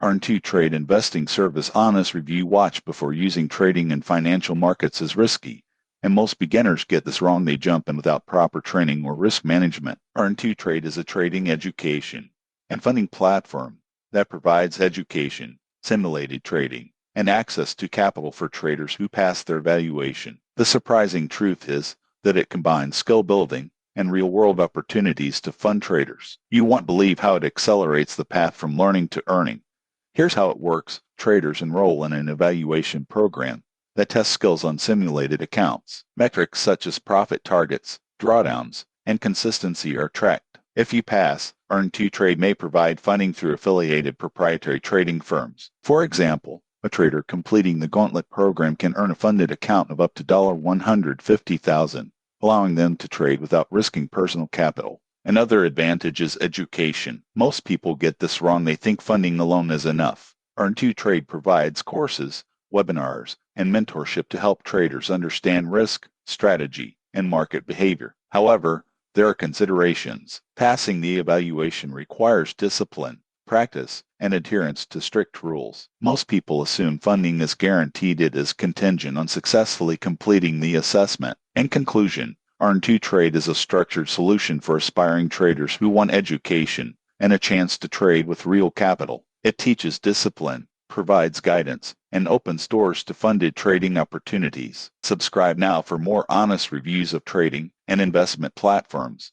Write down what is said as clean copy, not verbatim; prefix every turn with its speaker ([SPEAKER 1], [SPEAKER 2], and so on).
[SPEAKER 1] Earn2 Trade Investing Service Honest Review. Watch before using. Trading in financial markets is risky, and most beginners get this wrong. They jump in without proper training or risk management. Earn2 Trade is a trading education and funding platform that provides education, simulated trading, and access to capital for traders who pass their evaluation. The surprising truth is that it combines skill building and real-world opportunities to fund traders. You won't believe how it accelerates the path from learning to earning. Here's how it works. Traders enroll in an evaluation program that tests skills on simulated accounts. Metrics such as profit targets, drawdowns, and consistency are tracked. If you pass, Earn2 Trade may provide funding through affiliated proprietary trading firms. For example, a trader completing the Gauntlet program can earn a funded account of up to $150,000, allowing them to trade without risking personal capital. Another advantage is education. Most people get this wrong. They think funding alone is enough. Earn2 Trade provides courses, webinars, and mentorship to help traders understand risk, strategy, and market behavior. However, there are considerations. Passing the evaluation requires discipline, practice, and adherence to strict rules. Most people assume funding is guaranteed. It is contingent on successfully completing the assessment. In conclusion, Earn2 Trade is a structured solution for aspiring traders who want education and a chance to trade with real capital. It teaches discipline, provides guidance, and opens doors to funded trading opportunities. Subscribe now for more honest reviews of trading and investment platforms.